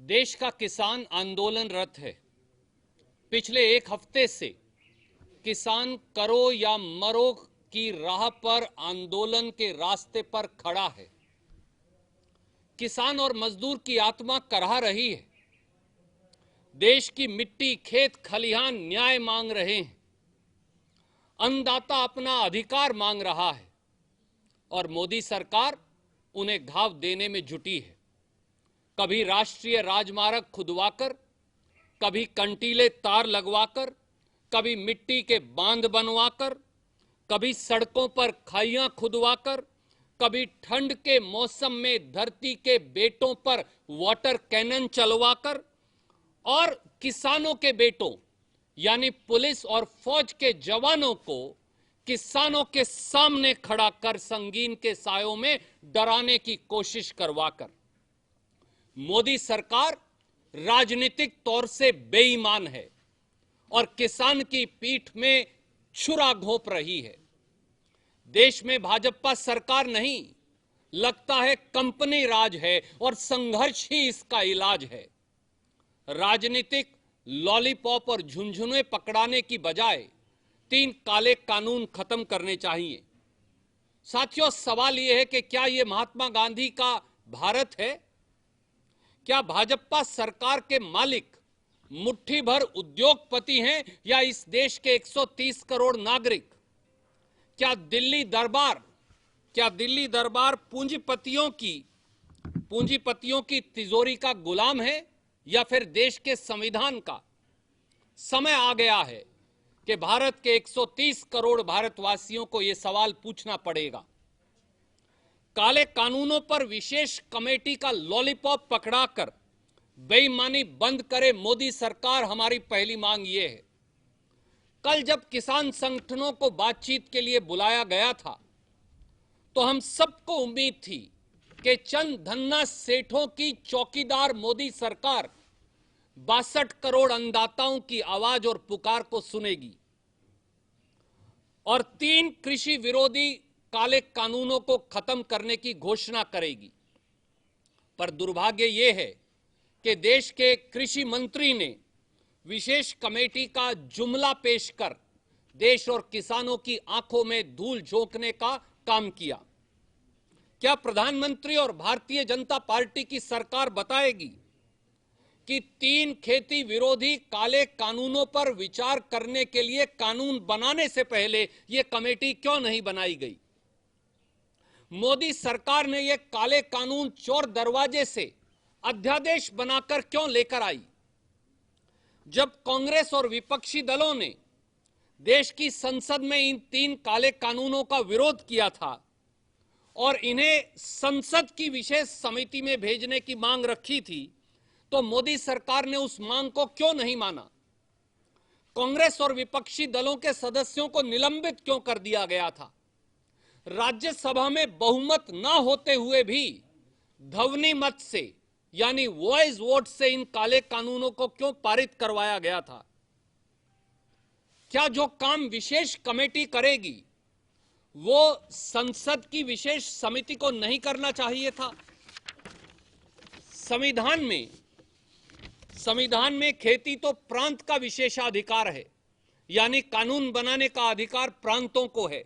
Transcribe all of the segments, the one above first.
देश का किसान आंदोलनरत है। पिछले एक हफ्ते से किसान करो या मरो की राह पर आंदोलन के रास्ते पर खड़ा है। किसान और मजदूर की आत्मा करहा रही है। देश की मिट्टी, खेत, खलिहान न्याय मांग रहे हैं। अन्नदाता अपना अधिकार मांग रहा है और मोदी सरकार उन्हें घाव देने में जुटी है। कभी राष्ट्रीय राजमार्ग खुदवाकर, कभी कंटीले तार लगवाकर, कभी मिट्टी के बांध बनवाकर, कभी सड़कों पर खाइयां खुदवाकर, कभी ठंड के मौसम में धरती के बेटों पर वाटर कैनन चलवाकर और किसानों के बेटों यानी पुलिस और फौज के जवानों को किसानों के सामने खड़ा कर संगीन के सायों में डराने की कोशिश करवाकर मोदी सरकार राजनीतिक तौर से बेईमान है और किसान की पीठ में छुरा घोंप रही है। देश में भाजपा सरकार नहीं, लगता है कंपनी राज है और संघर्ष ही इसका इलाज है। राजनीतिक लॉलीपॉप और झुनझुने पकड़ाने की बजाय 3 काले कानून खत्म करने चाहिए। साथियों, सवाल यह है कि क्या यह महात्मा गांधी का भारत है? क्या भाजपा सरकार के मालिक मुट्ठी भर उद्योगपति हैं या इस देश के 130 करोड़ नागरिक? क्या दिल्ली दरबार पूंजीपतियों की तिजोरी का गुलाम है या फिर देश के संविधान का? समय आ गया है कि भारत के 130 करोड़ भारतवासियों को यह सवाल पूछना पड़ेगा। काले कानूनों पर विशेष कमेटी का लॉलीपॉप पकड़ाकर बेईमानी बंद करे मोदी सरकार, हमारी पहली मांग यह है। कल जब किसान संगठनों को बातचीत के लिए बुलाया गया था तो हम सबको उम्मीद थी कि चंद धन्ना सेठों की चौकीदार मोदी सरकार 62 करोड़ अन्नदाताओं की आवाज और पुकार को सुनेगी और 3 कृषि विरोधी काले कानूनों को खत्म करने की घोषणा करेगी। पर दुर्भाग्य यह है कि देश के कृषि मंत्री ने विशेष कमेटी का जुमला पेश कर देश और किसानों की आंखों में धूल झोंकने का काम किया। क्या प्रधानमंत्री और भारतीय जनता पार्टी की सरकार बताएगी कि 3 खेती विरोधी काले कानूनों पर विचार करने के लिए कानून बनाने से पहले यह कमेटी क्यों नहीं बनाई गई? मोदी सरकार ने यह काले कानून चोर दरवाजे से अध्यादेश बनाकर क्यों लेकर आई? जब कांग्रेस और विपक्षी दलों ने देश की संसद में इन 3 काले कानूनों का विरोध किया था और इन्हें संसद की विशेष समिति में भेजने की मांग रखी थी, तो मोदी सरकार ने उस मांग को क्यों नहीं माना? कांग्रेस और विपक्षी दलों के सदस्यों को निलंबित क्यों कर दिया गया था? राज्यसभा में बहुमत न होते हुए भी ध्वनि मत से यानी वॉइस वोट से इन काले कानूनों को क्यों पारित करवाया गया था? क्या जो काम विशेष कमेटी करेगी वो संसद की विशेष समिति को नहीं करना चाहिए था? संविधान में खेती तो प्रांत का विशेषाधिकार है, यानी कानून बनाने का अधिकार प्रांतों को है।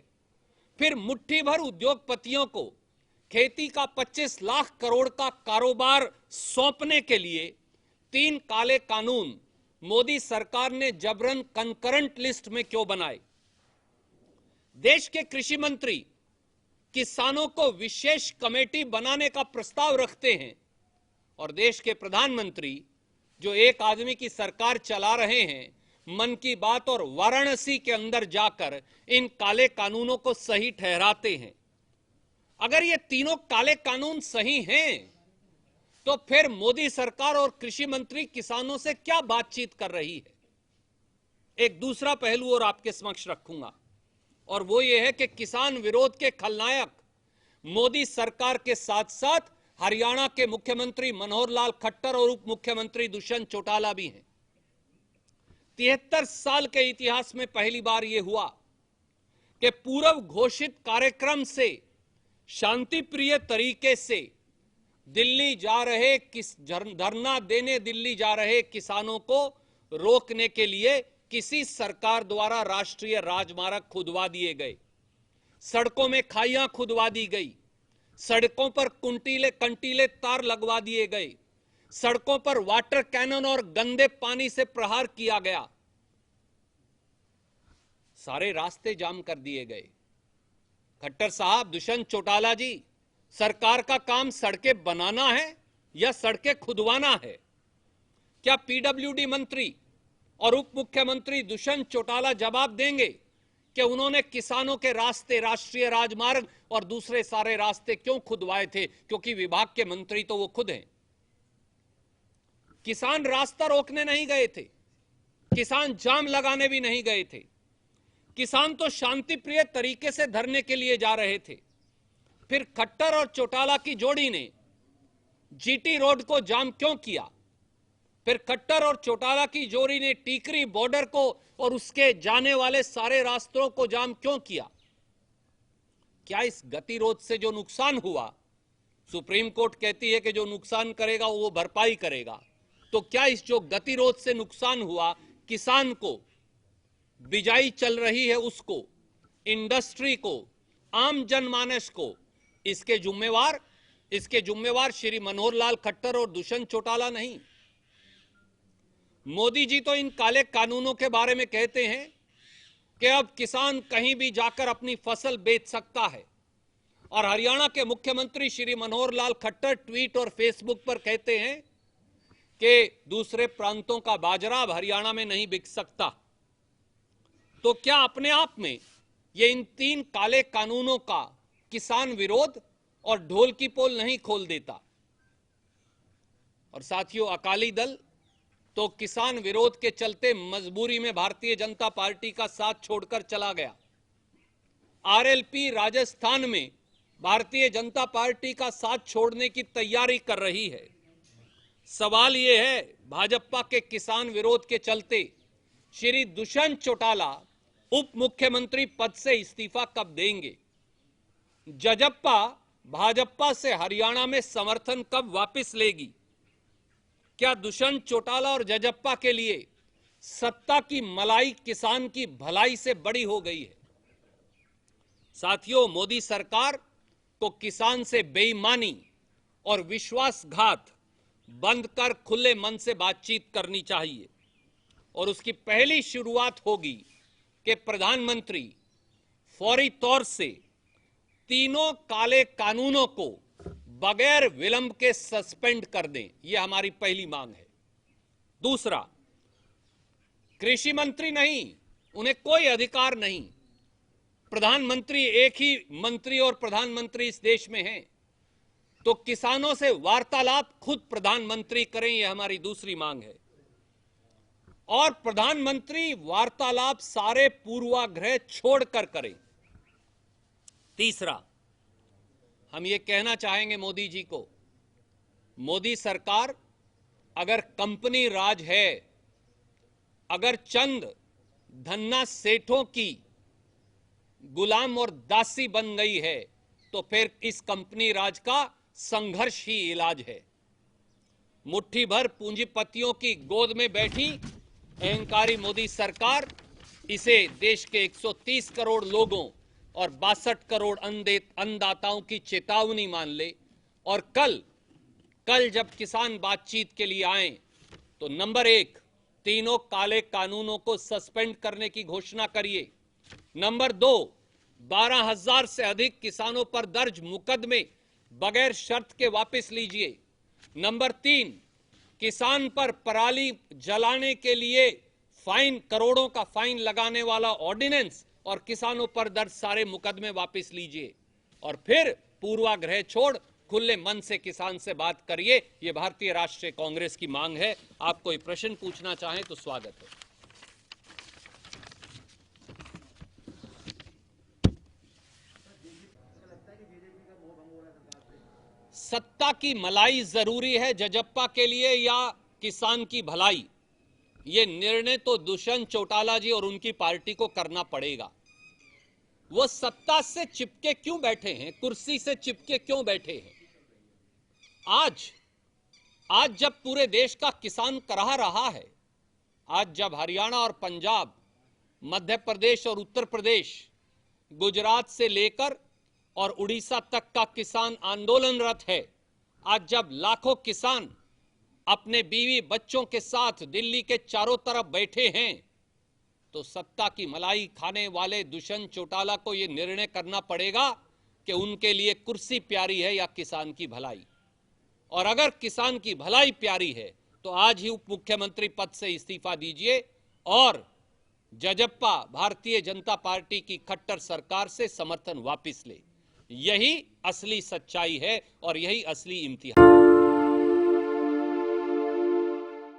फिर मुट्ठी भर उद्योगपतियों को खेती का 25 लाख करोड़ का कारोबार सौंपने के लिए 3 काले कानून मोदी सरकार ने जबरन कंकरेंट लिस्ट में क्यों बनाए? देश के कृषि मंत्री किसानों को विशेष कमेटी बनाने का प्रस्ताव रखते हैं और देश के प्रधानमंत्री जो एक आदमी की सरकार चला रहे हैं, मन की बात और वाराणसी के अंदर जाकर इन काले कानूनों को सही ठहराते हैं। अगर ये तीनों काले कानून सही हैं तो फिर मोदी सरकार और कृषि मंत्री किसानों से क्या बातचीत कर रही है? एक दूसरा पहलू और आपके समक्ष रखूंगा और वो ये है कि किसान विरोध के खलनायक मोदी सरकार के साथ साथ हरियाणा के मुख्यमंत्री मनोहर लाल खट्टर और उप मुख्यमंत्री दुष्यंत चौटाला भी हैं। 73 साल के इतिहास में पहली बार यह हुआ कि पूर्व घोषित कार्यक्रम से शांतिप्रिय तरीके से दिल्ली जा रहे धरना देने दिल्ली जा रहे किसानों को रोकने के लिए किसी सरकार द्वारा राष्ट्रीय राजमार्ग खुदवा दिए गए, सड़कों में खाइयां खुदवा दी गई, सड़कों पर कंटीले तार लगवा दिए गए, सड़कों पर वाटर कैनन और गंदे पानी से प्रहार किया गया, सारे रास्ते जाम कर दिए गए। खट्टर साहब, दुष्यंत चौटाला जी, सरकार का काम सड़कें बनाना है या सड़कें खुदवाना है? क्या पीडब्ल्यूडी मंत्री और उप मुख्यमंत्री दुष्यंत चौटाला जवाब देंगे कि उन्होंने किसानों के रास्ते, राष्ट्रीय राजमार्ग और दूसरे सारे रास्ते क्यों खुदवाए थे? क्योंकि विभाग के मंत्री तो वो खुद हैं। किसान रास्ता रोकने नहीं गए थे, किसान जाम लगाने भी नहीं गए थे, किसान तो शांतिप्रिय तरीके से धरने के लिए जा रहे थे। फिर खट्टर और चौटाला की जोड़ी ने जीटी रोड को जाम क्यों किया? फिर खट्टर और चौटाला की जोड़ी ने टीकरी बॉर्डर को और उसके जाने वाले सारे रास्तों को जाम क्यों किया? क्या इस गतिरोध से जो नुकसान हुआ, सुप्रीम कोर्ट कहती है कि जो नुकसान करेगा वो भरपाई करेगा, तो क्या इस जो गतिरोध से नुकसान हुआ, किसान को, बिजाई चल रही है उसको, इंडस्ट्री को, आम जनमानस को, इसके जिम्मेवार श्री मनोहर लाल खट्टर और दुष्यंत चौटाला नहीं। मोदी जी तो इन काले कानूनों के बारे में कहते हैं कि अब किसान कहीं भी जाकर अपनी फसल बेच सकता है, और हरियाणा के मुख्यमंत्री श्री मनोहर लाल खट्टर ट्वीट और फेसबुक पर कहते हैं कि दूसरे प्रांतों का बाजरा अब हरियाणा में नहीं बिक सकता। तो क्या अपने आप में ये इन 3 काले कानूनों का किसान विरोध और ढोल की पोल नहीं खोल देता? और साथियों, अकाली दल तो किसान विरोध के चलते मजबूरी में भारतीय जनता पार्टी का साथ छोड़कर चला गया। आरएलपी राजस्थान में भारतीय जनता पार्टी का साथ छोड़ने की तैयारी कर रही है। सवाल यह है, भाजपा के किसान विरोध के चलते श्री दुष्यंत चौटाला उप मुख्यमंत्री पद से इस्तीफा कब देंगे? जजप्पा भाजपा से हरियाणा में समर्थन कब वापस लेगी? क्या दुष्यंत चौटाला और जजप्पा के लिए सत्ता की मलाई किसान की भलाई से बड़ी हो गई है? साथियों, मोदी सरकार को किसान से बेईमानी और विश्वासघात बंद कर खुले मन से बातचीत करनी चाहिए, और उसकी पहली शुरुआत होगी कि प्रधानमंत्री फौरी तौर से तीनों काले कानूनों को बगैर विलंब के सस्पेंड कर दें। यह हमारी पहली मांग है। दूसरा, कृषि मंत्री नहीं, उन्हें कोई अधिकार नहीं। प्रधानमंत्री, एक ही मंत्री और प्रधानमंत्री इस देश में हैं, तो किसानों से वार्तालाप खुद प्रधानमंत्री करें, यह हमारी दूसरी मांग है। और प्रधानमंत्री वार्तालाप सारे पूर्वाग्रह छोड़कर करें। तीसरा, हम ये कहना चाहेंगे मोदी जी को, मोदी सरकार अगर कंपनी राज है, अगर चंद धन्ना सेठों की गुलाम और दासी बन गई है, तो फिर इस कंपनी राज का संघर्ष ही इलाज है। मुट्ठी भर पूंजीपतियों की गोद में बैठी अहंकारी मोदी सरकार इसे देश के 130 करोड़ लोगों और 62 करोड़ अन्नदाताओं की चेतावनी मान ले, और कल जब किसान बातचीत के लिए आए तो नंबर 1, तीनों काले कानूनों को सस्पेंड करने की घोषणा करिए। नंबर 2, 12,000 से अधिक किसानों पर दर्ज मुकदमे बगैर शर्त के वापस लीजिए। नंबर 3, किसान पर पराली जलाने के लिए फाइन, करोड़ों का फाइन लगाने वाला ऑर्डिनेंस और किसानों पर दर्ज सारे मुकदमे वापस लीजिए। और फिर पूर्वाग्रह छोड़ खुले मन से किसान से बात करिए। यह भारतीय राष्ट्रीय कांग्रेस की मांग है। आप कोई प्रश्न पूछना चाहें तो स्वागत है। सत्ता की मलाई जरूरी है जजप्पा के लिए या किसान की भलाई? ये निर्णय तो दुष्यंत चौटाला जी और उनकी पार्टी को करना पड़ेगा। वो सत्ता से चिपके क्यों बैठे हैं, कुर्सी से चिपके क्यों बैठे हैं? आज जब पूरे देश का किसान कराह रहा है, आज जब हरियाणा और पंजाब, मध्य प्रदेश और उत्तर प्रदेश, गुजरात से लेकर और उड़ीसा तक का किसान आंदोलनरत है, आज जब लाखों किसान अपने बीवी बच्चों के साथ दिल्ली के चारों तरफ बैठे हैं, तो सत्ता की मलाई खाने वाले दुष्यंत चौटाला को यह निर्णय करना पड़ेगा कि उनके लिए कुर्सी प्यारी है या किसान की भलाई। और अगर किसान की भलाई प्यारी है तो आज ही उप मुख्यमंत्री पद से इस्तीफा दीजिए और जजप्पा भारतीय जनता पार्टी की खट्टर सरकार से समर्थन वापस ले। यही असली सच्चाई है और यही असली इम्तिहान।